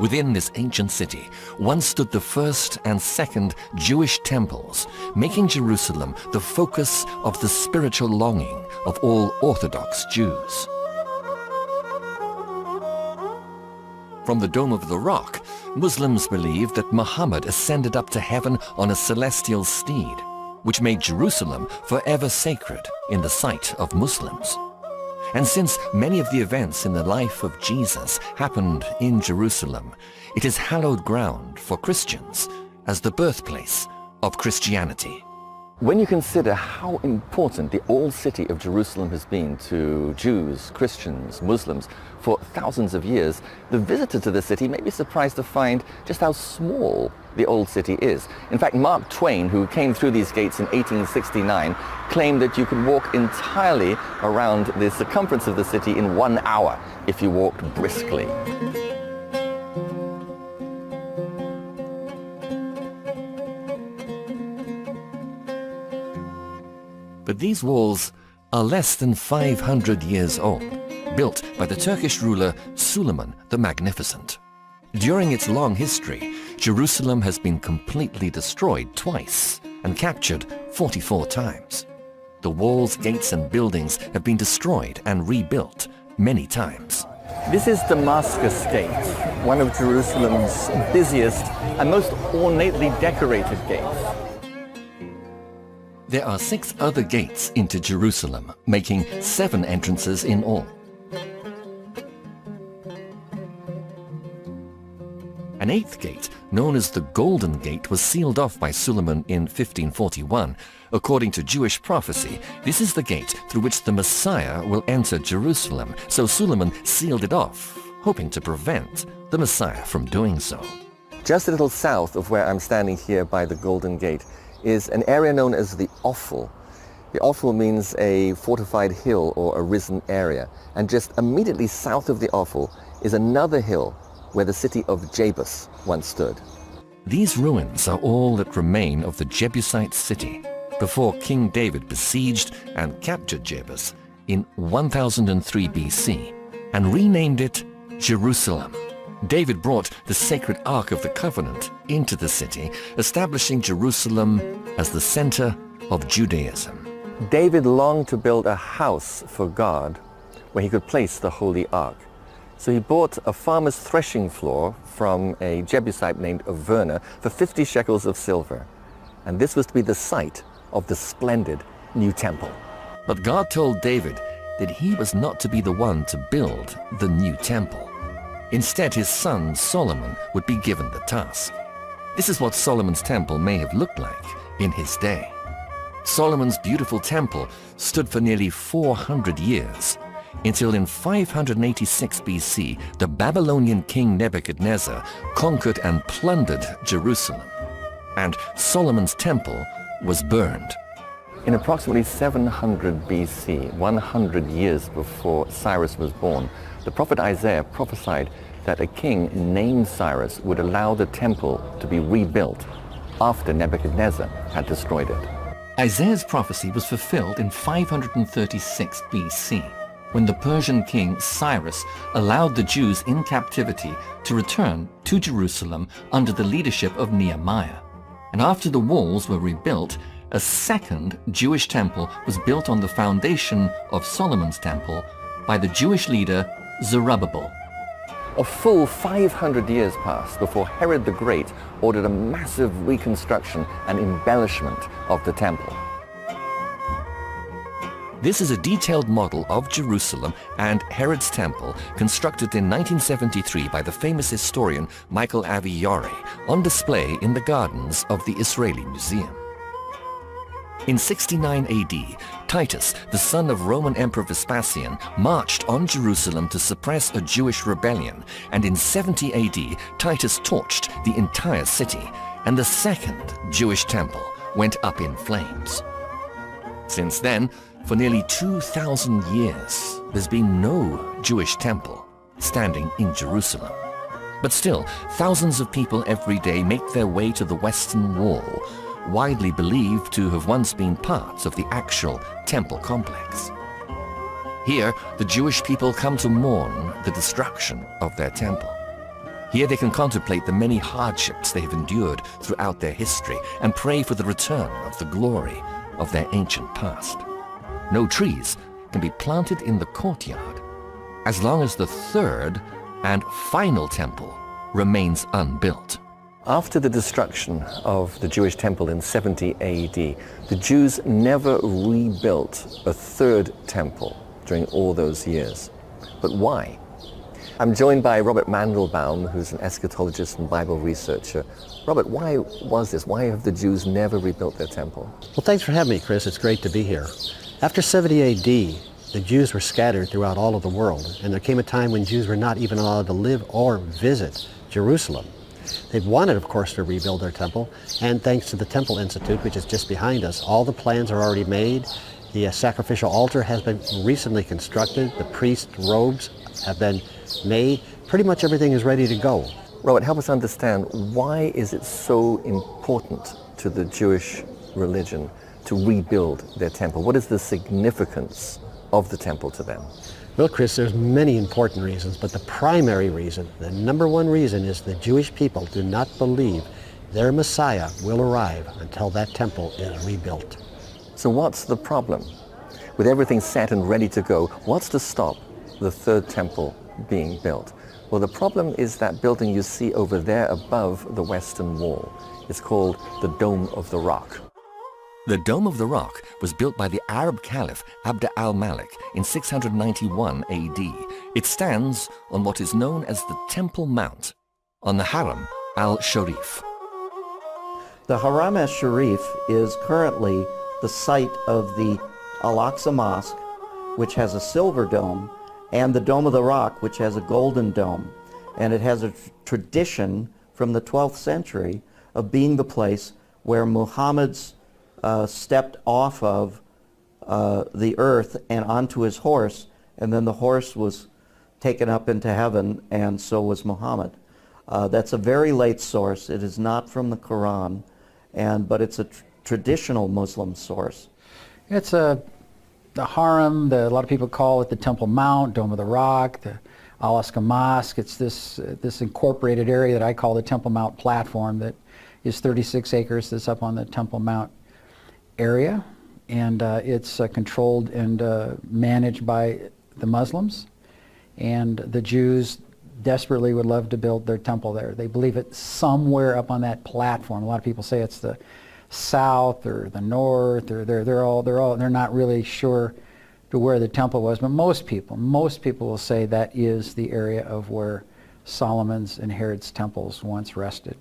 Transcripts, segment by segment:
Within this ancient city once stood the first and second Jewish temples, making Jerusalem the focus of the spiritual longing of all Orthodox Jews. From the Dome of the Rock, Muslims believe that Muhammad ascended up to heaven on a celestial steed, which made Jerusalem forever sacred in the sight of Muslims. And since many of the events in the life of Jesus happened in Jerusalem, it is hallowed ground for Christians as the birthplace of Christianity. When you consider how important the old city of Jerusalem has been to Jews, Christians, Muslims for thousands of years, the visitor to the city may be surprised to find just how small the old city is. In fact, Mark Twain, who came through these gates in 1869, claimed that you could walk entirely around the circumference of the city in 1 hour if you walked briskly. But these walls are less than 500 years old, built by the Turkish ruler Suleiman the Magnificent. During its long history, Jerusalem has been completely destroyed twice and captured 44 times. The walls, gates and buildings have been destroyed and rebuilt many times. This is Damascus Gate, one of Jerusalem's busiest and most ornately decorated gates. There are 6 other gates into Jerusalem, making 7 entrances in all. An 8th gate, known as the Golden Gate, was sealed off by Suleiman in 1541. According to Jewish prophecy, this is the gate through which the Messiah will enter Jerusalem, so Suleiman sealed it off, hoping to prevent the Messiah from doing so. Just a little south of where I'm standing here by the Golden Gate is an area known as the Offal. The Offal means a fortified hill or a risen area. And just immediately south of the Offal is another hill where the city of Jebus once stood. These ruins are all that remain of the Jebusite city before King David besieged and captured Jebus in 1003 BC and renamed it Jerusalem. David brought the sacred Ark of the Covenant into the city, establishing Jerusalem as the center of Judaism. David longed to build a house for God where he could place the Holy Ark. So he bought a farmer's threshing floor from a Jebusite named Averna for 50 shekels of silver. And this was to be the site of the splendid new temple. But God told David that he was not to be the one to build the new temple. Instead, his son Solomon would be given the task. This is what Solomon's temple may have looked like in his day. Solomon's beautiful temple stood for nearly 400 years, until in 586 BC, the Babylonian king Nebuchadnezzar conquered and plundered Jerusalem, and Solomon's temple was burned. In approximately 700 BC, 100 years before Cyrus was born, the prophet Isaiah prophesied that a king named Cyrus would allow the temple to be rebuilt after Nebuchadnezzar had destroyed it. Isaiah's prophecy was fulfilled in 536 BC, when the Persian king Cyrus allowed the Jews in captivity to return to Jerusalem under the leadership of Nehemiah. And after the walls were rebuilt, a second Jewish temple was built on the foundation of Solomon's temple by the Jewish leader Zerubbabel. A full 500 years passed before Herod the Great ordered a massive reconstruction and embellishment of the temple. This is a detailed model of Jerusalem and Herod's temple constructed in 1973 by the famous historian Michael Avi-Yori, on display in the gardens of the Israeli Museum. In 69 AD, Titus, the son of Roman Emperor Vespasian, marched on Jerusalem to suppress a Jewish rebellion, and in 70 AD, Titus torched the entire city, and the second Jewish temple went up in flames. Since then, for nearly 2,000 years, there's been no Jewish temple standing in Jerusalem. But still, thousands of people every day make their way to the Western Wall, widely believed to have once been part of the actual temple complex. Here, the Jewish people come to mourn the destruction of their temple. Here they can contemplate the many hardships they have endured throughout their history and pray for the return of the glory of their ancient past. No trees can be planted in the courtyard as long as the third and final temple remains unbuilt. After the destruction of the Jewish temple in 70 AD, the Jews never rebuilt a third temple during all those years. But why? I'm joined by Robert Mandelbaum, who's an eschatologist and Bible researcher. Robert, why was this? Why have the Jews never rebuilt their temple? Well, thanks for having me, Chris. It's great to be here. After 70 AD, the Jews were scattered throughout all of the world, and there came a time when Jews were not even allowed to live or visit Jerusalem. They wanted, of course, to rebuild their temple, and thanks to the Temple Institute, which is just behind us, all the plans are already made. The sacrificial altar has been recently constructed. The priest robes have been made. Pretty much everything is ready to go. Robert, help us understand, why is it so important to the Jewish religion to rebuild their temple? What is the significance of the temple to them? Well, Chris, there's many important reasons, but the primary reason, the number one reason, is the Jewish people do not believe their Messiah will arrive until that temple is rebuilt. So what's the problem? With everything set and ready to go, what's to stop the third temple being built? Well, the problem is that building you see over there above the Western Wall. It's called the Dome of the Rock. The Dome of the Rock was built by the Arab Caliph Abd al-Malik in 691 AD. It stands on what is known as the Temple Mount, on the Haram al-Sharif. The Haram al-Sharif is currently the site of the Al-Aqsa Mosque, which has a silver dome, and the Dome of the Rock, which has a golden dome. And it has a tradition from the 12th century of being the place where Muhammad's stepped off of the earth and onto his horse, and then the horse was taken up into heaven, and so was Muhammad. That's a very late source. It is not from the Quran, but it's a traditional Muslim source. It's the Haram, a lot of people call it the Temple Mount, Dome of the Rock, the Al-Aqsa Mosque. It's this incorporated area that I call the Temple Mount platform that is 36 acres that's up on the Temple Mount area, and it's controlled and managed by the Muslims, and the Jews desperately would love to build their temple there. They believe it's somewhere up on that platform. A lot of people say it's the south or the north, or they're not really sure to where the temple was, but most people will say that is the area of where Solomon's and Herod's temples once rested.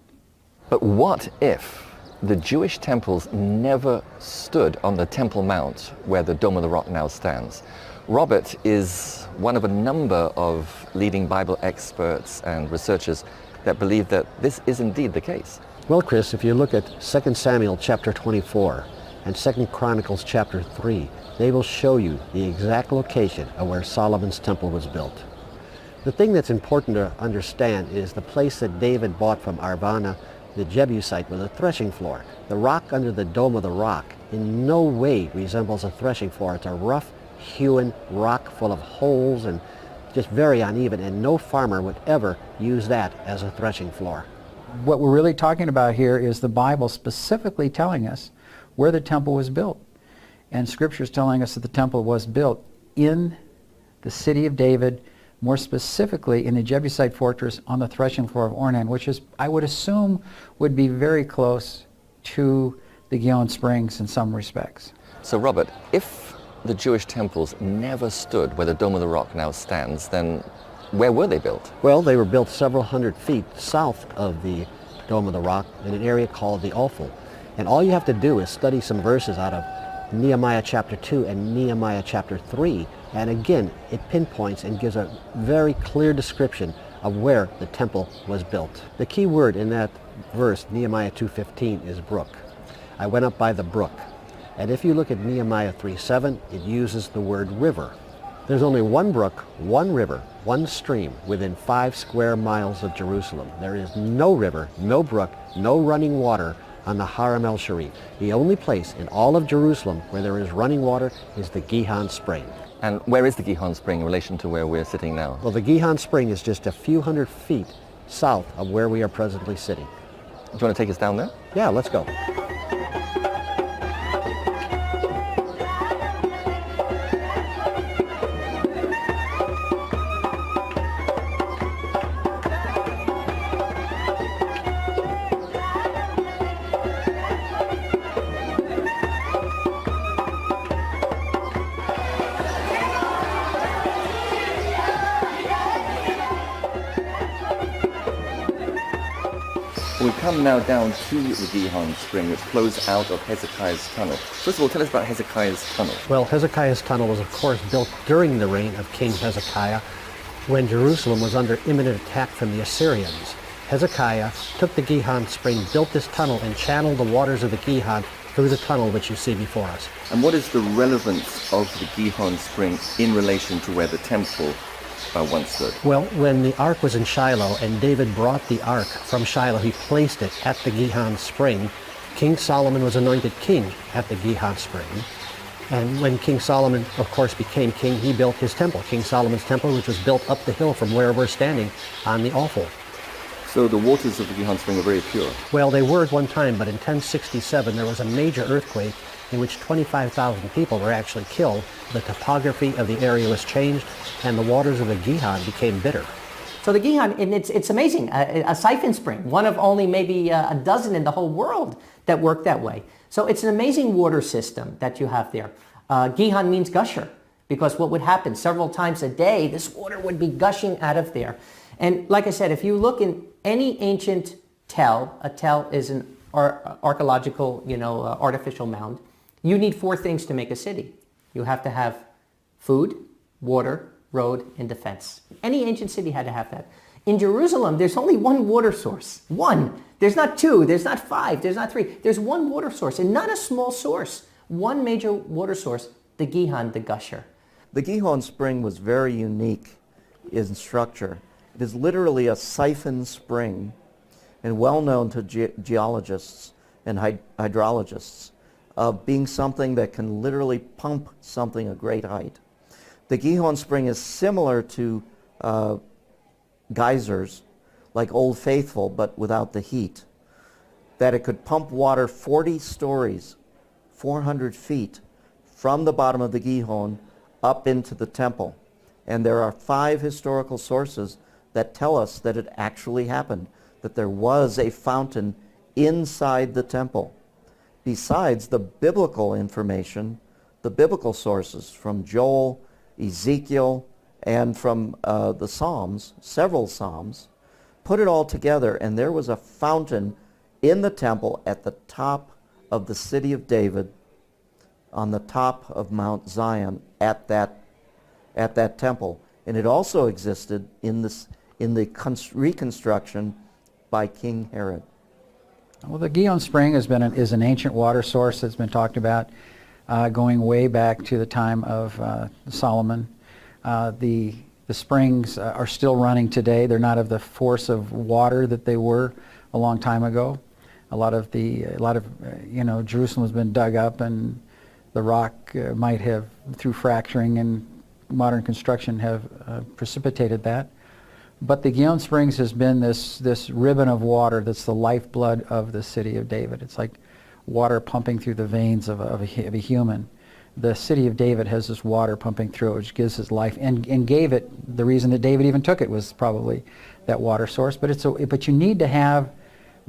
But what if the Jewish temples never stood on the Temple Mount where the Dome of the Rock now stands? Robert is one of a number of leading Bible experts and researchers that believe that this is indeed the case. Well, Chris, if you look at 2 Samuel chapter 24 and 2 Chronicles chapter 3, they will show you the exact location of where Solomon's temple was built. The thing that's important to understand is the place that David bought from Arvana, the Jebusite, was a threshing floor. The rock under the Dome of the Rock in no way resembles a threshing floor. It's a rough-hewn rock full of holes and just very uneven, and no farmer would ever use that as a threshing floor. What we're really talking about here is the Bible specifically telling us where the temple was built. And Scripture is telling us that the temple was built in the city of David, more specifically in the Jebusite fortress on the threshing floor of Ornan, which is, I would assume, would be very close to the Gihon Springs in some respects. So Robert, if the Jewish temples never stood where the Dome of the Rock now stands, then where were they built? Well, they were built several hundred feet south of the Dome of the Rock in an area called the Ophel. And all you have to do is study some verses out of Nehemiah chapter 2 and Nehemiah chapter 3, and again it pinpoints and gives a very clear description of where the temple was built. The key word in that verse, Nehemiah 2:15, is brook. I went up by the brook. And if you look at Nehemiah 3:7, it uses the word river. There's only one brook, one river, one stream within 5 square miles of Jerusalem. There is no river, no brook, no running water on the Haram al-Sharif. The only place in all of Jerusalem where there is running water is the Gihon Spring. And where is the Gihon Spring in relation to where we're sitting now? Well, the Gihon Spring is just a few hundred feet south of where we are presently sitting. Do you want to take us down there? Yeah, let's go. We come now down to the Gihon Spring, which flows out of Hezekiah's Tunnel. First of all, tell us about Hezekiah's Tunnel. Well, Hezekiah's Tunnel was, of course, built during the reign of King Hezekiah when Jerusalem was under imminent attack from the Assyrians. Hezekiah took the Gihon Spring, built this tunnel, and channeled the waters of the Gihon through the tunnel which you see before us. And what is the relevance of the Gihon Spring in relation to where the temple once stood? Well, when the ark was in Shiloh and David brought the ark from Shiloh, he placed it at the Gihon Spring. King Solomon was anointed king at the Gihon Spring. And when King Solomon, of course, became king, he built his temple, King Solomon's temple, which was built up the hill from where we're standing on the Offal. So the waters of the Gihon Spring are very pure. Well, they were at one time, but in 1067 there was a major earthquake in which 25,000 people were actually killed. The topography of the area was changed, and the waters of the Gihon became bitter. So the Gihon, and it's amazing, a siphon spring, one of only maybe a dozen in the whole world that work that way. So it's an amazing water system that you have there. Gihon means gusher, because what would happen several times a day, this water would be gushing out of there. And like I said, if you look in any ancient tell, a tell is an archaeological, artificial mound, you need four things to make a city. You have to have food, water, road, and defense. Any ancient city had to have that. In Jerusalem, there's only one water source. One. There's not two, there's not five, there's not three. There's one water source, and not a small source. One major water source, the Gihon, the gusher. The Gihon Spring was very unique in structure. It is literally a siphon spring and well known to geologists and hydrologists of being something that can literally pump something a great height. The Gihon Spring is similar to geysers, like Old Faithful, but without the heat. That it could pump water 40 stories, 400 feet, from the bottom of the Gihon up into the temple. And there are 5 historical sources that tell us that it actually happened, that there was a fountain inside the temple. Besides the biblical information, the biblical sources from Joel, Ezekiel, and from the Psalms, several Psalms, put it all together, and there was a fountain in the temple at the top of the city of David, on the top of Mount Zion at that temple. And it also existed in the reconstruction by King Herod. Well, the Gihon Spring is an ancient water source that's been talked about going way back to the time of Solomon. The springs are still running today. They're not of the force of water that they were a long time ago. A lot of Jerusalem has been dug up, and the rock might have, through fracturing and modern construction, have precipitated that. But the Gihon Springs has been this ribbon of water that's the lifeblood of the city of David. It's like water pumping through the veins of a human. The city of David has this water pumping through it, which gives his life, and gave it, the reason that David even took it was probably that water source. But you need to have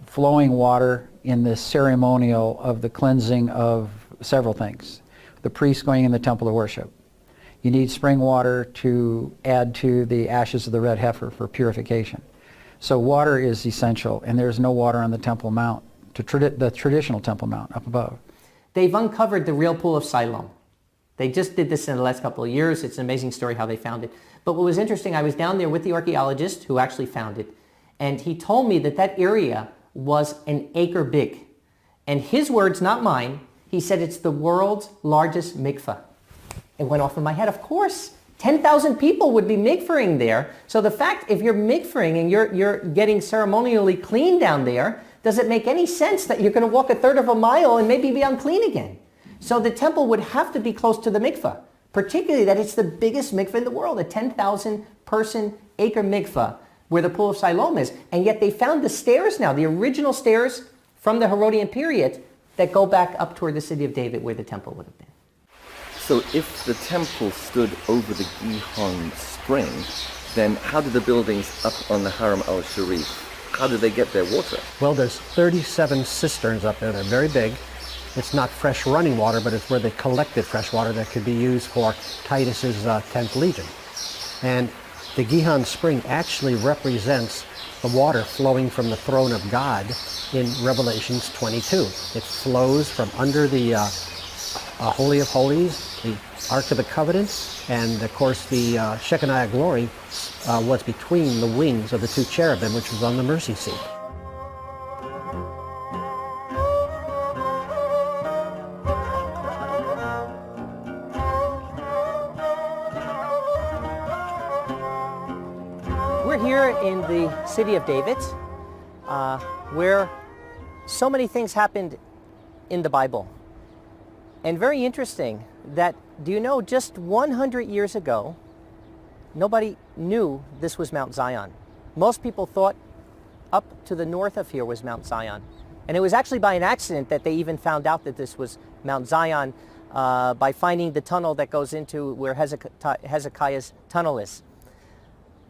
flowing water in the ceremonial of the cleansing of several things. The priests going in the temple to worship. You need spring water to add to the ashes of the red heifer for purification. So water is essential, and there's no water on the Temple Mount, the traditional Temple Mount up above. They've uncovered the real pool of Siloam. They just did this in the last couple of years. It's an amazing story how they found it. But what was interesting, I was down there with the archaeologist who actually found it, and he told me that area was an acre big. And his words, not mine, he said it's the world's largest mikveh. It went off in my head. Of course, 10,000 people would be mikvahing there. So the fact, if you're mikvahing and you're getting ceremonially clean down there, does it make any sense that you're going to walk a third of a mile and maybe be unclean again? So the temple would have to be close to the mikveh, particularly that it's the biggest mikveh in the world, a 10,000 person acre mikveh where the pool of Siloam is. And yet they found the stairs now, the original stairs from the Herodian period that go back up toward the city of David where the temple would have been. So if the temple stood over the Gihon spring, then how did the buildings up on the Haram al-Sharif, how did they get their water? Well, there's 37 cisterns up there. They're very big. It's not fresh running water, but it's where they collected fresh water that could be used for Titus's 10th Legion. And the Gihon spring actually represents the water flowing from the throne of God in Revelations 22. It flows from under the Holy of Holies, the Ark of the Covenant, and of course the Shekinah glory was between the wings of the two cherubim, which was on the mercy seat. We're here in the city of David, where so many things happened in the Bible. And very interesting that, do you know, just 100 years ago, nobody knew this was Mount Zion. Most people thought up to the north of here was Mount Zion. And it was actually by an accident that they even found out that this was Mount Zion by finding the tunnel that goes into where Hezekiah's tunnel is.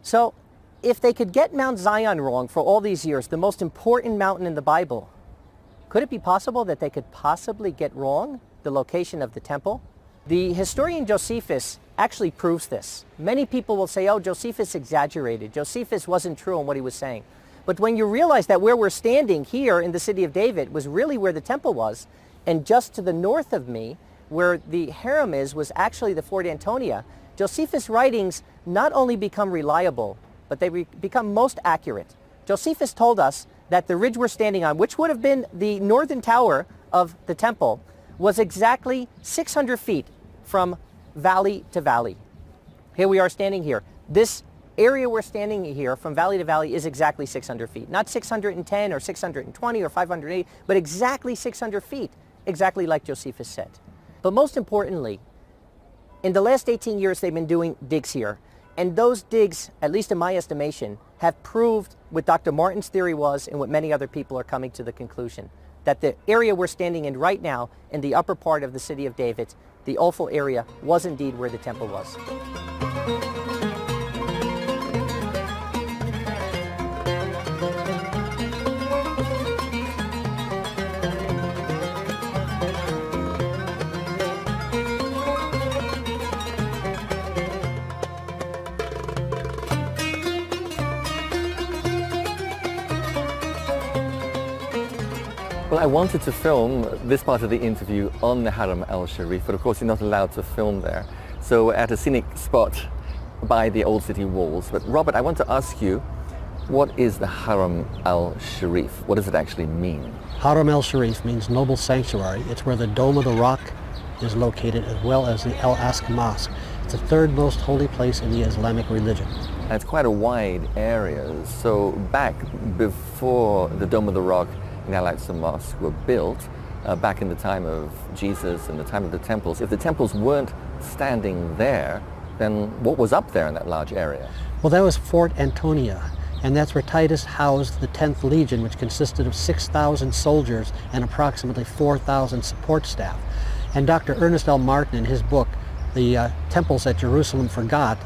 So if they could get Mount Zion wrong for all these years, the most important mountain in the Bible, could it be possible that they could possibly get wrong the location of the temple? The historian Josephus actually proves this. Many people will say, oh, Josephus exaggerated. Josephus wasn't true on what he was saying. But when you realize that where we're standing here in the city of David was really where the temple was, and just to the north of me, where the harem is, was actually the Fort Antonia, Josephus' writings not only become reliable, but they become most accurate. Josephus told us that the ridge we're standing on, which would have been the northern tower of the temple, was exactly 600 feet from valley to valley. Here we are standing here. This area we're standing here from valley to valley is exactly 600 feet. Not 610 or 620 or 580, but exactly 600 feet, exactly like Josephus said. But most importantly, in the last 18 years they've been doing digs here. And those digs, at least in my estimation, have proved what Dr. Martin's theory was and what many other people are coming to the conclusion, that the area we're standing in right now in the upper part of the city of David, the Ophel area, was indeed where the temple was. Well, I wanted to film this part of the interview on the Haram al-Sharif, but of course you're not allowed to film there. So at a scenic spot by the old city walls. But Robert, I want to ask you, what is the Haram al-Sharif? What does it actually mean? Haram al-Sharif means noble sanctuary. It's where the Dome of the Rock is located, as well as the Al-Aqsa Mosque. It's the third most holy place in the Islamic religion. And it's quite a wide area. So back before the Dome of the Rock and the Al-Aqsa Mosque were built, back in the time of Jesus and the time of the temples, if the temples weren't standing there, then what was up there in that large area? Well, that was Fort Antonia, and that's where Titus housed the 10th Legion, which consisted of 6,000 soldiers and approximately 4,000 support staff. And Dr. Ernest L. Martin, in his book, The Temples that Jerusalem Forgot,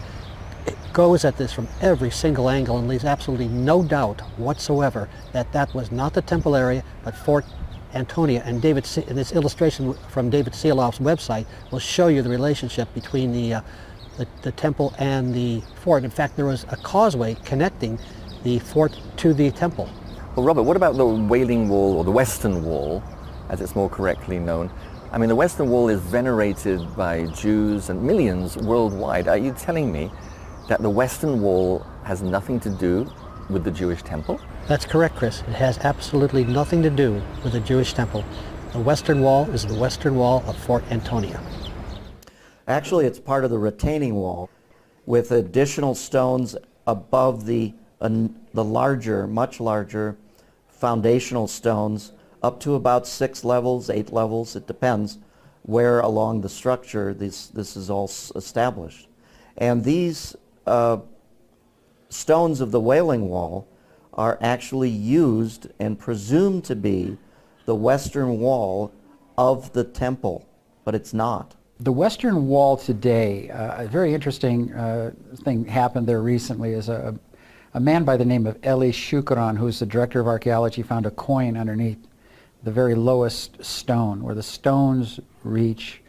goes at this from every single angle and leaves absolutely no doubt whatsoever that that was not the temple area, but Fort Antonia. And this illustration from David Seeloff's website will show you the relationship between the temple and the fort. In fact, there was a causeway connecting the fort to the temple. Well, Robert, what about the Wailing Wall, or the Western Wall, as it's more correctly known? I mean, the Western Wall is venerated by Jews and millions worldwide. Are you telling me that the Western Wall has nothing to do with the Jewish temple? That's correct, Chris. It has absolutely nothing to do with the Jewish temple. The Western Wall is the Western Wall of Fort Antonia. Actually, it's part of the retaining wall with additional stones above the larger, much larger foundational stones up to about 6 levels, 8 levels. It depends where along the structure this is all established. And these stones of the Wailing Wall are actually used and presumed to be the western wall of the temple, but it's not. The Western Wall today, a very interesting thing happened there recently is a man by the name of Eli Shukran, who's the director of archaeology, found a coin underneath the very lowest stone, where the stones reach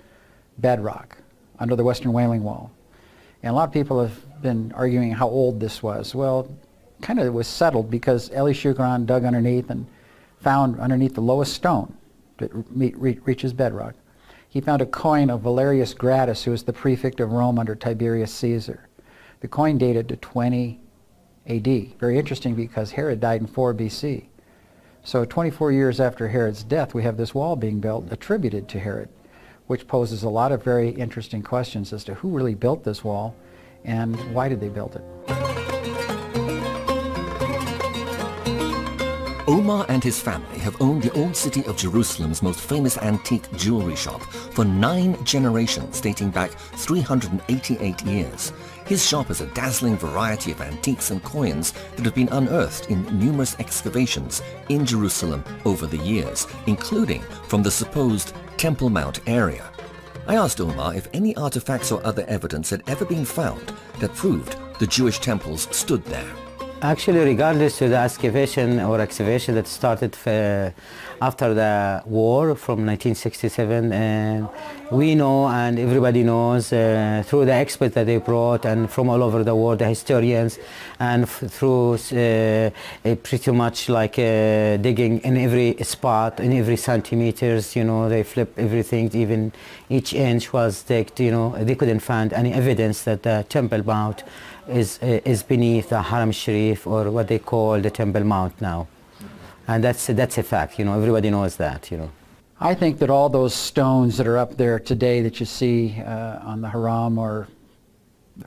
bedrock under the Western Wailing Wall. And a lot of people have been arguing how old this was. Well, kind of it was settled because Eli Shukran dug underneath and found underneath the lowest stone that reaches bedrock, he found a coin of Valerius Gratus, who was the prefect of Rome under Tiberius Caesar. The coin dated to 20 AD. Very interesting because Herod died in 4 BC. So 24 years after Herod's death, we have this wall being built attributed to Herod, which poses a lot of very interesting questions as to who really built this wall and why did they build it. Omar and his family have owned the old city of Jerusalem's most famous antique jewelry shop for 9 generations dating back 388 years. His shop has a dazzling variety of antiques and coins that have been unearthed in numerous excavations in Jerusalem over the years, including from the supposed Temple Mount area. I asked Omar if any artifacts or other evidence had ever been found that proved the Jewish temples stood there. Actually, regardless of the excavation that started after the war from 1967, and we know and everybody knows through the experts that they brought and from all over the world, the historians, and through pretty much like digging in every spot, in every centimeters, they flip everything, even each inch was digged, they couldn't find any evidence that the Temple Mount is beneath the Haram Sharif, or what they call the Temple Mount now. And that's a fact, everybody knows that, I think that all those stones that are up there today that you see on the Haram or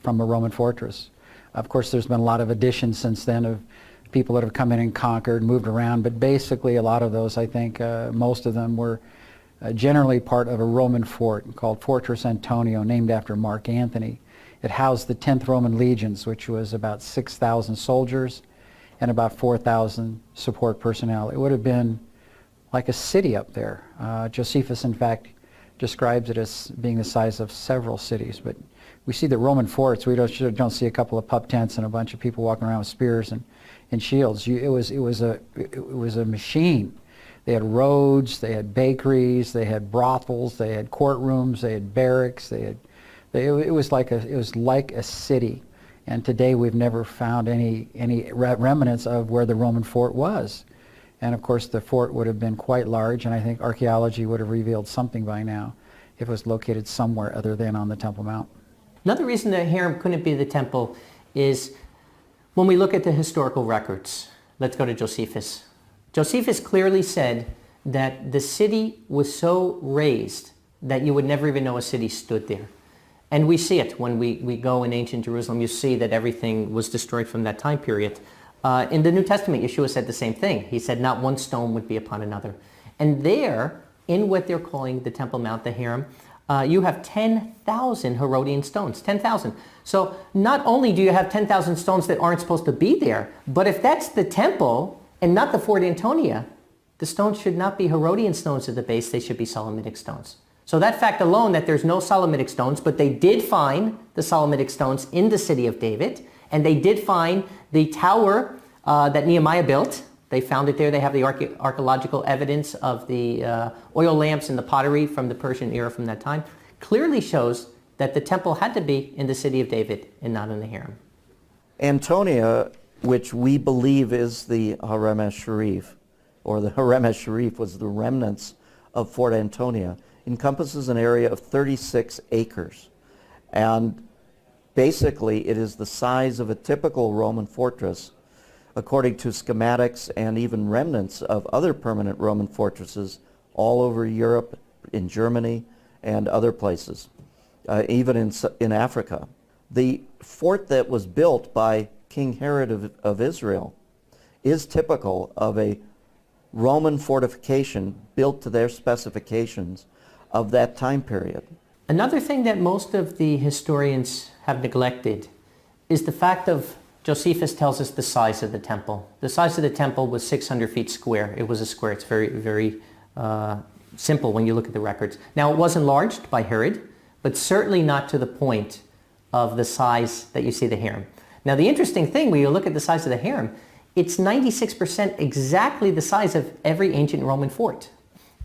from a Roman fortress, of course there's been a lot of additions since then of people that have come in and conquered, moved around, but basically a lot of those, I think most of them were generally part of a Roman fort called Fortress Antonia, named after Mark Antony. It housed the 10th Roman legions, which was about 6,000 soldiers and about 4,000 support personnel. It would have been like a city up there. Josephus, in fact, describes it as being the size of several cities. But we see the Roman forts. We don't see a couple of pup tents and a bunch of people walking around with spears and shields. It was a machine. They had roads, they had bakeries, they had brothels, they had courtrooms, they had barracks, it was like a city, and today we've never found any remnants of where the Roman fort was. And of course the fort would have been quite large, and I think archaeology would have revealed something by now if it was located somewhere other than on the Temple Mount. Another reason the harem couldn't be the temple is when we look at the historical records. Let's go to Josephus. Josephus clearly said that the city was so raised that you would never even know a city stood there. And we see it when we go in ancient Jerusalem. You see that everything was destroyed from that time period. In the New Testament, Yeshua said the same thing. He said not one stone would be upon another. And there, in what they're calling the Temple Mount, the harem, you have 10,000 Herodian stones, 10,000. So not only do you have 10,000 stones that aren't supposed to be there, but if that's the temple and not the Fort Antonia, the stones should not be Herodian stones at the base, they should be Solomitic stones. So that fact alone, that there's no Solomitic stones, but they did find the Solomitic stones in the city of David, and they did find the tower that Nehemiah built. They found it there. They have the archaeological evidence of the oil lamps and the pottery from the Persian era from that time. Clearly shows that the temple had to be in the city of David and not in the harem. Antonia, which we believe is the Harem Sharif, or the Harem Sharif was the remnants of Fort Antonia, encompasses an area of 36 acres. And basically it is the size of a typical Roman fortress, according to schematics and even remnants of other permanent Roman fortresses all over Europe, in Germany, and other places, even in Africa. The fort that was built by King Herod of Israel is typical of a Roman fortification built to their specifications of that time period. Another thing that most of the historians have neglected is the fact of Josephus tells us the size of the temple. The size of the temple was 600 feet square. It was a square. It's very, very simple when you look at the records. Now, it was enlarged by Herod, but certainly not to the point of the size that you see the harem. Now, the interesting thing, when you look at the size of the harem, it's 96% exactly the size of every ancient Roman fort.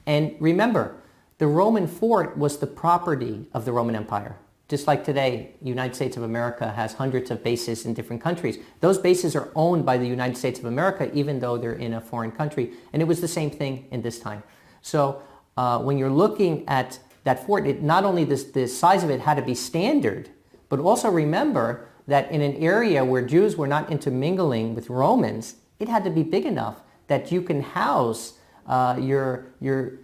And remember, the Roman fort was the property of the Roman Empire. Just like today, the United States of America has hundreds of bases in different countries. Those bases are owned by the United States of America, even though they're in a foreign country. And it was the same thing in this time. So when you're looking at that fort, not only the size of it had to be standard, but also remember that in an area where Jews were not intermingling with Romans, it had to be big enough that you can house your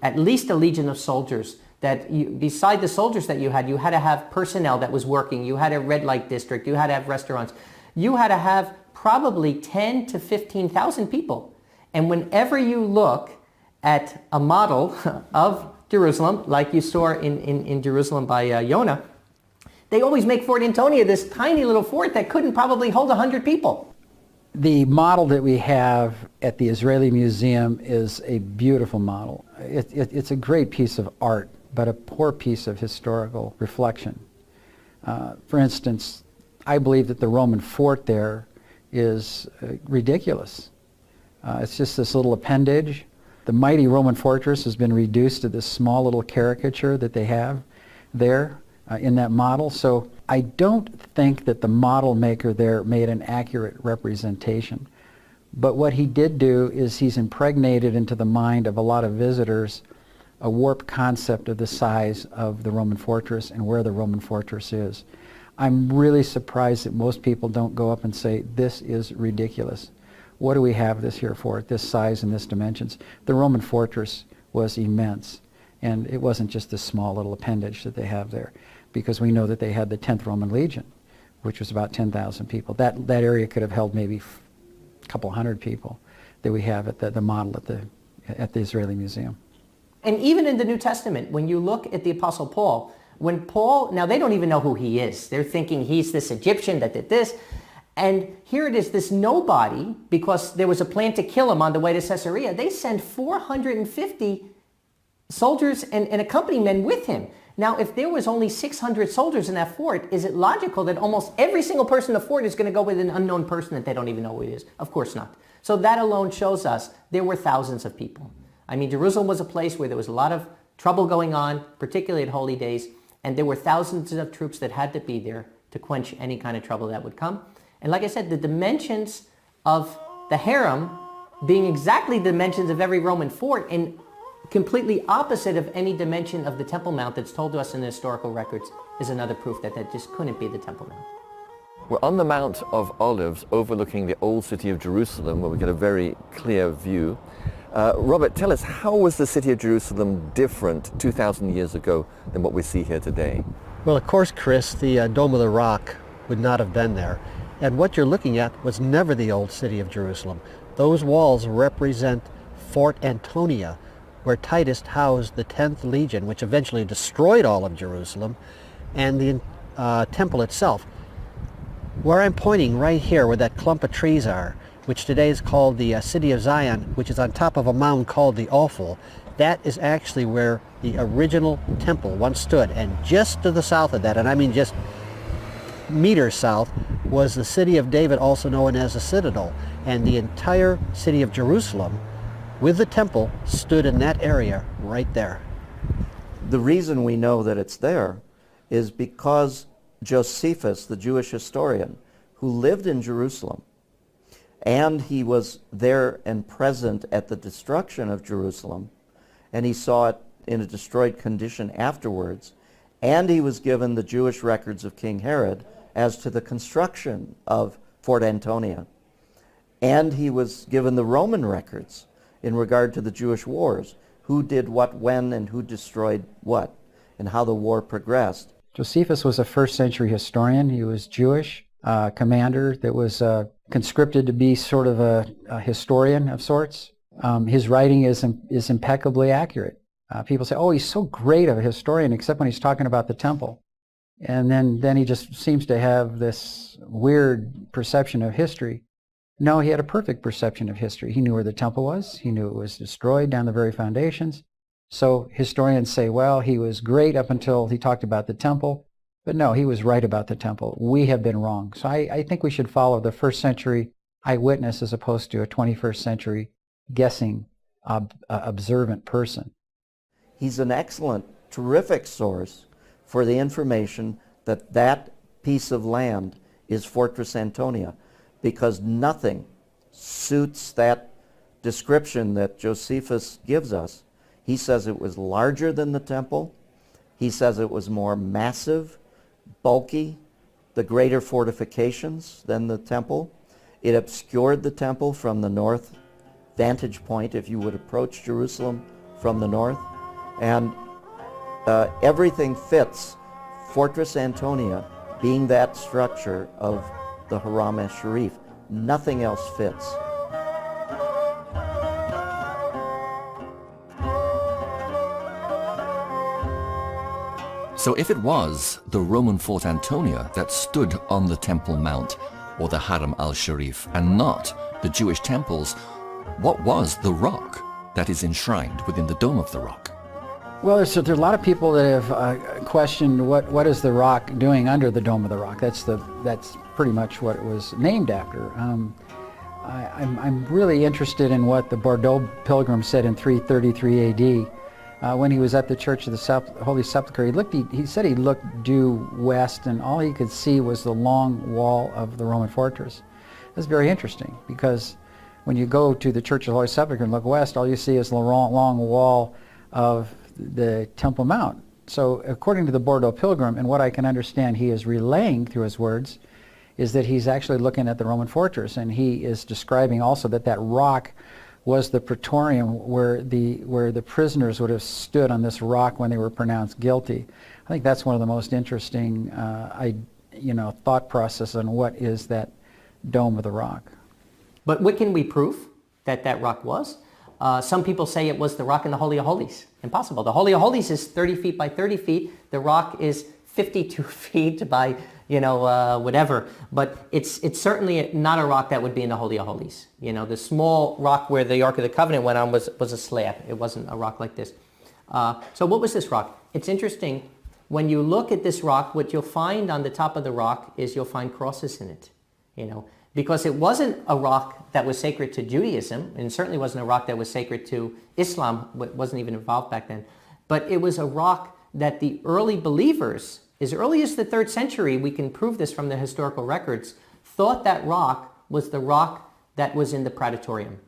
at least a legion of soldiers. That beside the soldiers that you had to have personnel that was working. You had a red light district. You had to have restaurants. You had to have probably 10 to 15,000 people. And whenever you look at a model of Jerusalem, like you saw in Jerusalem by Yonah, they always make Fort Antonia this tiny little fort that couldn't probably hold 100 people. The model that we have at the Israeli Museum is a beautiful model. It's a great piece of art, but a poor piece of historical reflection. For instance, I believe that the Roman fort there is ridiculous. It's just this little appendage. The mighty Roman fortress has been reduced to this small little caricature that they have there in that model. So I don't think that the model maker there made an accurate representation. But what he did do is he's impregnated into the mind of a lot of visitors a warped concept of the size of the Roman fortress and where the Roman fortress is. I'm really surprised that most people don't go up and say, this is ridiculous. What do we have this here for, this size and this dimensions? The Roman fortress was immense, and it wasn't just this small little appendage that they have there, because we know that they had the 10th Roman Legion, which was about 10,000 people. That area could have held maybe a couple hundred people that we have at the model at the Israeli Museum. And even in the New Testament, when you look at the Apostle Paul, now they don't even know who he is. They're thinking he's this Egyptian that did this. And here it is, this nobody, because there was a plan to kill him on the way to Caesarea. They send 450 soldiers and accompaniment with him. Now, if there was only 600 soldiers in that fort, is it logical that almost every single person in the fort is going to go with an unknown person that they don't even know who he is? Of course not. So that alone shows us there were thousands of people. I mean, Jerusalem was a place where there was a lot of trouble going on, particularly at holy days, and there were thousands of troops that had to be there to quench any kind of trouble that would come. And like I said, the dimensions of the harem being exactly the dimensions of every Roman fort and completely opposite of any dimension of the Temple Mount that's told to us in the historical records is another proof that just couldn't be the Temple Mount. We're on the Mount of Olives overlooking the old city of Jerusalem, where we get a very clear view. Robert, tell us, how was the city of Jerusalem different 2,000 years ago than what we see here today? Well, of course, Chris, the Dome of the Rock would not have been there. And what you're looking at was never the old city of Jerusalem. Those walls represent Fort Antonia, where Titus housed the 10th Legion, which eventually destroyed all of Jerusalem, and the temple itself. Where I'm pointing right here, where that clump of trees are, which today is called the City of Zion, which is on top of a mound called the Ophel, that is actually where the original temple once stood. And just to the south of that, and I mean just meters south, was the City of David, also known as the Citadel. And the entire city of Jerusalem, with the temple, stood in that area right there. The reason we know that it's there is because Josephus, the Jewish historian, who lived in Jerusalem, and he was there and present at the destruction of Jerusalem, and he saw it in a destroyed condition afterwards, and he was given the Jewish records of King Herod as to the construction of Fort Antonia, and he was given the Roman records in regard to the Jewish wars, who did what when and who destroyed what, and how the war progressed. Josephus was a first century historian. He was Jewish, commander that was conscripted to be sort of a historian of sorts. His writing is impeccably accurate. People say, oh, he's so great of a historian, except when he's talking about the temple. And then he just seems to have this weird perception of history. No, he had a perfect perception of history. He knew where the temple was. He knew it was destroyed down the very foundations. So historians say, well, he was great up until he talked about the temple. But no, he was right about the temple. We have been wrong. So I think we should follow the first century eyewitness as opposed to a 21st century guessing observant person. He's an excellent, terrific source for the information that that piece of land is Fortress Antonia, because nothing suits that description that Josephus gives us. He says it was larger than the temple. He says it was more massive, bulky, the greater fortifications than the temple. It obscured the temple from the north vantage point if you would approach Jerusalem from the north. And everything fits Fortress Antonia being that structure of the Haram Sharif. Nothing else fits. So if it was the Roman Fort Antonia that stood on the Temple Mount, or the Haram al-Sharif, and not the Jewish temples, what was the rock that is enshrined within the Dome of the Rock? Well, there's a lot of people that have questioned what is the rock doing under the Dome of the Rock. That's pretty much what it was named after. I'm really interested in what the Bordeaux pilgrim said in 333 A.D. When he was at the Church of the Holy Sepulchre. He said he looked due west, and all he could see was the long wall of the Roman fortress. That's very interesting, because when you go to the Church of the Holy Sepulchre and look west, all you see is the long wall of the Temple Mount. So according to the Bordeaux pilgrim, and what I can understand he is relaying through his words, is that he's actually looking at the Roman fortress, and he is describing also that rock was the praetorium where the prisoners would have stood on this rock when they were pronounced guilty. I think that's one of the most interesting thought process on what is that Dome of the Rock. But what can we prove that rock was? Some people say it was the rock in the Holy of Holies. Impossible. The Holy of Holies is 30 feet by 30 feet. The rock is 52 feet by, whatever. But it's certainly not a rock that would be in the Holy of Holies. The small rock where the Ark of the Covenant went on was a slab. It wasn't a rock like this. So what was this rock? It's interesting. When you look at this rock, what you'll find on the top of the rock is you'll find crosses in it. Because it wasn't a rock that was sacred to Judaism, and certainly wasn't a rock that was sacred to Islam, wasn't even involved back then. But it was a rock that the early believers, as early as the 3rd century, we can prove this from the historical records, thought that rock was the rock that was in the Praetorium.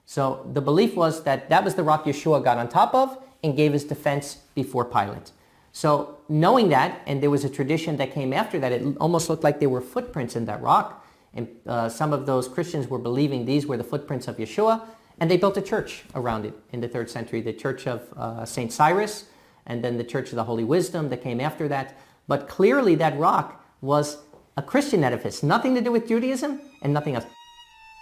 So the belief was that was the rock Yeshua got on top of and gave his defense before Pilate. So knowing that, and there was a tradition that came after that, it almost looked like there were footprints in that rock. And some of those Christians were believing these were the footprints of Yeshua, and they built a church around it in the 3rd century, the Church of St. Cyrus, and then the Church of the Holy Wisdom that came after that. But clearly that rock was a Christian edifice, nothing to do with Judaism and nothing else.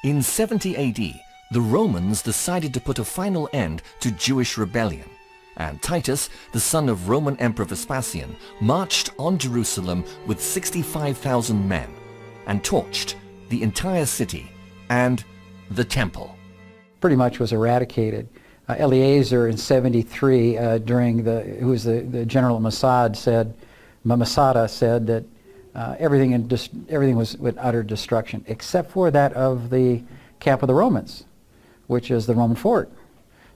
In 70 AD, the Romans decided to put a final end to Jewish rebellion, and Titus, the son of Roman Emperor Vespasian, marched on Jerusalem with 65,000 men and torched the entire city and the temple. Pretty much was eradicated. Eleazar in 73, who was the general of Masada, said that everything was with utter destruction, except for that of the camp of the Romans, which is the Roman fort.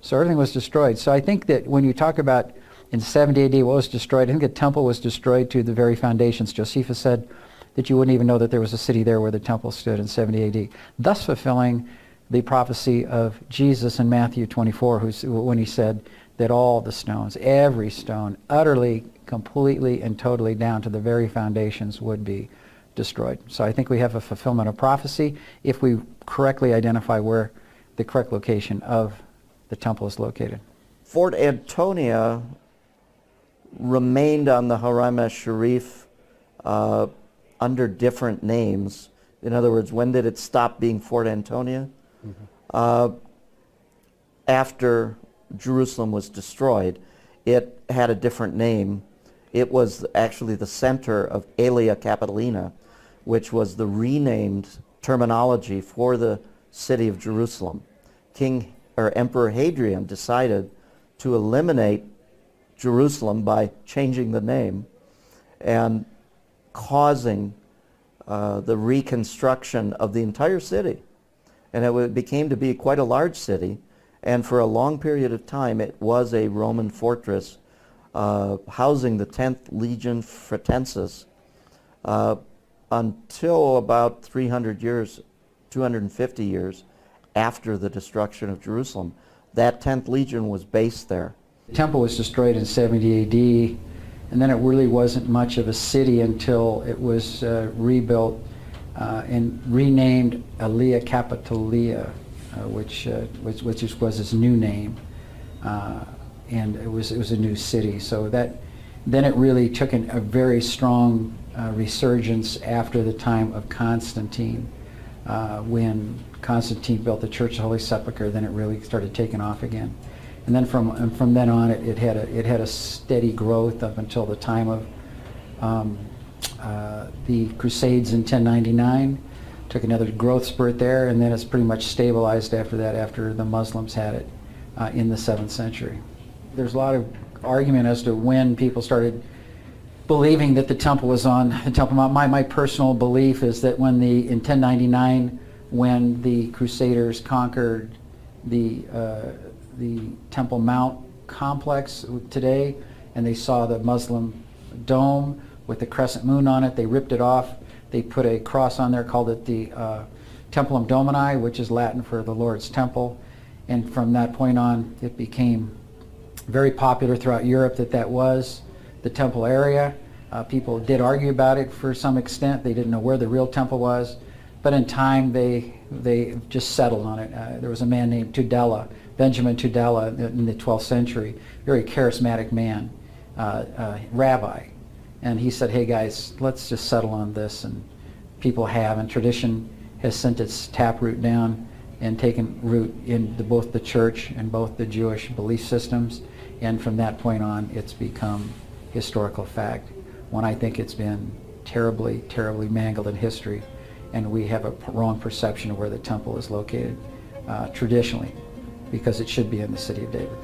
So everything was destroyed. So I think that when you talk about in 70 AD what was destroyed, I think the temple was destroyed to the very foundations. Josephus said that you wouldn't even know that there was a city there where the temple stood in 70 AD, thus fulfilling the prophecy of Jesus in Matthew 24, when he said that all the stones, every stone, utterly, completely, and totally down to the very foundations would be destroyed. So I think we have a fulfillment of prophecy if we correctly identify where the correct location of the temple is located. Fort Antonia remained on the Haram Sharif under different names. In other words, when did it stop being Fort Antonia? After Jerusalem was destroyed. It had a different name, It was actually the center of Aelia Capitolina, which was the renamed terminology for the city of Jerusalem. Emperor Hadrian decided to eliminate Jerusalem by changing the name and causing the reconstruction of the entire city. And it became to be quite a large city, and for a long period of time it was a Roman fortress housing the 10th Legion Fretensis until about 300 years, 250 years after the destruction of Jerusalem. That 10th Legion was based there. The temple was destroyed in 70 AD, and then it really wasn't much of a city until it was rebuilt and renamed Aelia Capitolia, which was its new name, and it was a new city. So then it really took a very strong resurgence after the time of Constantine. When Constantine built the Church of the Holy Sepulchre, then it really started taking off again. And then from then on, it had a steady growth up until the time of the Crusades in 1099. Took another growth spurt there, and then it's pretty much stabilized after that, after the Muslims had it in the 7th century. There's a lot of argument as to when people started believing that the temple was on the Temple Mount. My personal belief is that in 1099, when the Crusaders conquered the Temple Mount complex today, and they saw the Muslim dome with the crescent moon on it, they ripped it off. They put a cross on there, called it the Templum Domini, which is Latin for the Lord's Temple. And from that point on, it became very popular throughout Europe that was the temple area. People did argue about it for some extent. They didn't know where the real temple was. But in time, they just settled on it. There was a man named Tudela, Benjamin Tudela, in the 12th century, very charismatic man, rabbi. And he said, hey guys, let's just settle on this. And people have, and tradition has sent its taproot down and taken root in both the church and both the Jewish belief systems. And from that point on, it's become historical fact, when I think it's been terribly, terribly mangled in history. And we have a wrong perception of where the temple is located traditionally, because it should be in the city of David.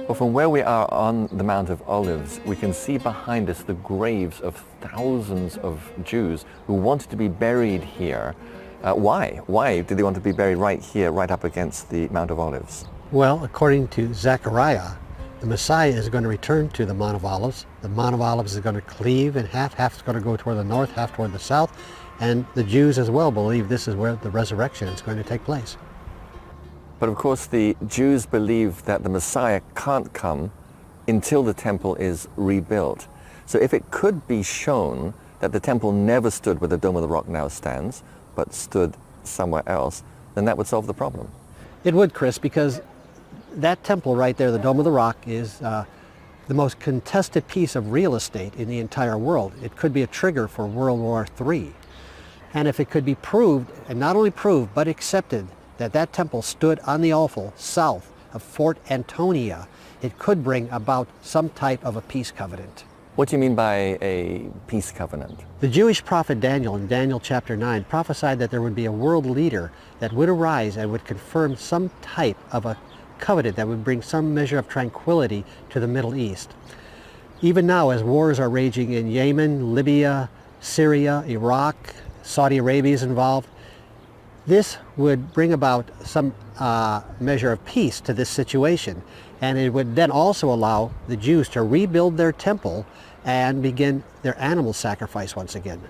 Well, from where we are on the Mount of Olives, we can see behind us the graves of thousands of Jews who wanted to be buried here. Why? Why did they want to be buried right here, right up against the Mount of Olives? Well, according to Zechariah, the Messiah is going to return to the Mount of Olives. The Mount of Olives is going to cleave in half. Half is going to go toward the north, half toward the south. And the Jews as well believe this is where the resurrection is going to take place. But of course the Jews believe that the Messiah can't come until the temple is rebuilt. So if it could be shown that the temple never stood where the Dome of the Rock now stands, but stood somewhere else, then that would solve the problem. It would, Chris, because that temple right there, the Dome of the Rock, is the most contested piece of real estate in the entire world. It could be a trigger for World War III. And if it could be proved, and not only proved, but accepted, that temple stood on the offal south of Fort Antonia, it could bring about some type of a peace covenant. What do you mean by a peace covenant? The Jewish prophet Daniel in Daniel chapter 9 prophesied that there would be a world leader that would arise and would confirm some type of a covenant that would bring some measure of tranquility to the Middle East. Even now, as wars are raging in Yemen, Libya, Syria, Iraq, Saudi Arabia is involved, this would bring about some measure of peace to this situation, and it would then also allow the Jews to rebuild their temple and begin their animal sacrifice once again.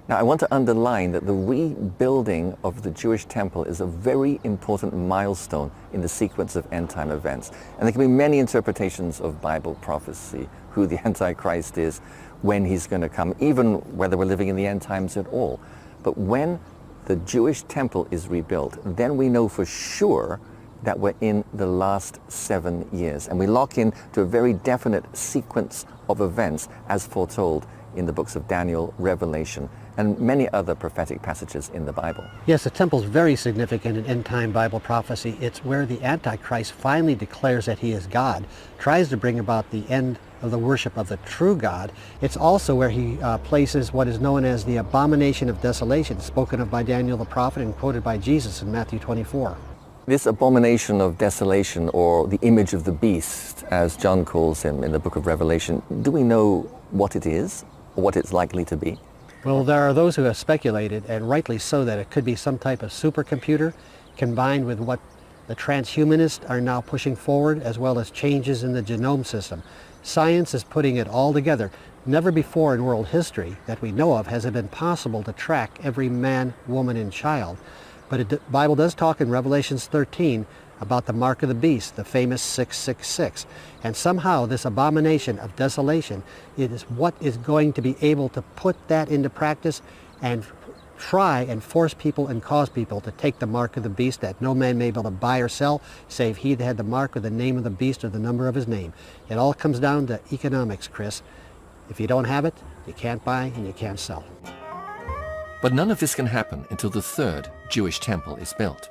Now I want to underline that the rebuilding of the Jewish temple is a very important milestone in the sequence of end-time events. And there can be many interpretations of Bible prophecy, who the Antichrist is, when he's going to come, even whether we're living in the end times at all. But when the Jewish temple is rebuilt, then we know for sure that we're in the last 7 years. And we lock in to a very definite sequence of events as foretold in the books of Daniel, Revelation, and many other prophetic passages in the Bible. Yes, the temple's very significant in end-time Bible prophecy. It's where the Antichrist finally declares that he is God, tries to bring about the end of the worship of the true God. It's also where he places what is known as the abomination of desolation, spoken of by Daniel the prophet and quoted by Jesus in Matthew 24. This abomination of desolation, or the image of the beast, as John calls him in the book of Revelation, do we know what it is, or what it's likely to be? Well, there are those who have speculated, and rightly so, that it could be some type of supercomputer combined with what the transhumanists are now pushing forward, as well as changes in the genome system. Science is putting it all together. Never before in world history that we know of has it been possible to track every man, woman, and child. But the Bible does talk in Revelation 13 about the mark of the beast, the famous 666. And somehow this abomination of desolation, it is what is going to be able to put that into practice and try and force people and cause people to take the mark of the beast, that no man may be able to buy or sell, save he that had the mark or the name of the beast or the number of his name. It all comes down to economics, Chris. If you don't have it, you can't buy and you can't sell. But none of this can happen until the third Jewish temple is built.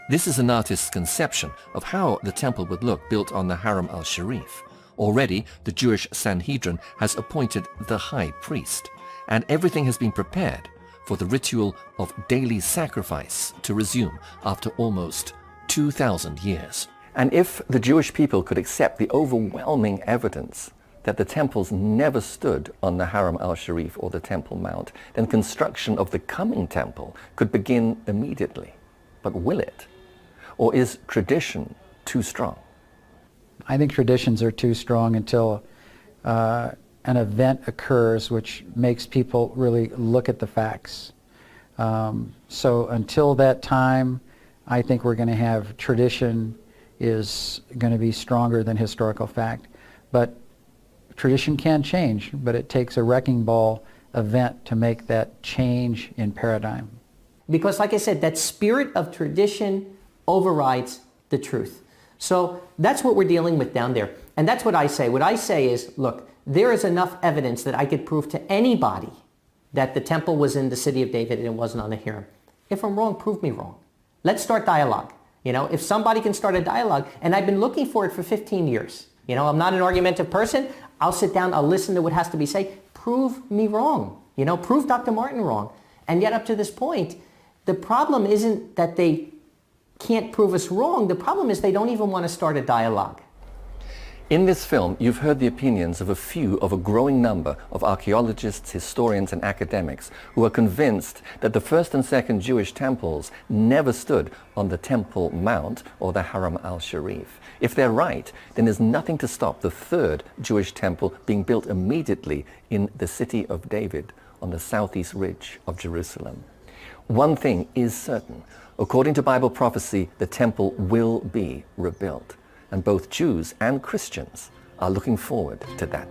This is an artist's conception of how the temple would look built on the Haram al-Sharif. Already, the Jewish Sanhedrin has appointed the high priest, and everything has been prepared for the ritual of daily sacrifice to resume after almost 2,000 years. And if the Jewish people could accept the overwhelming evidence that the temples never stood on the Haram al-Sharif or the Temple Mount, then construction of the coming temple could begin immediately. But will it? Or is tradition too strong? I think traditions are too strong until an event occurs which makes people really look at the facts. So until that time, I think we're going to have tradition is going to be stronger than historical fact. But tradition can change, but it takes a wrecking ball event to make that change in paradigm. Because like I said, that spirit of tradition overrides the truth. So that's what we're dealing with down there. And that's what I say. What I say is, look, there is enough evidence that I could prove to anybody that the temple was in the city of David and it wasn't on the Hiram. If I'm wrong, prove me wrong. Let's start dialogue. You know, if somebody can start a dialogue, and I've been looking for it for 15 years. You know, I'm not an argumentative person. I'll sit down, I'll listen to what has to be said. Prove me wrong. You know, prove Dr. Martin wrong. And yet up to this point, the problem isn't that they can't prove us wrong. The problem is they don't even want to start a dialogue. In this film, you've heard the opinions of a growing number of archaeologists, historians, and academics who are convinced that the first and second Jewish temples never stood on the Temple Mount or the Haram al-Sharif. If they're right, then there's nothing to stop the third Jewish temple being built immediately in the city of David on the southeast ridge of Jerusalem. One thing is certain. According to Bible prophecy, the temple will be rebuilt. And both Jews and Christians are looking forward to that.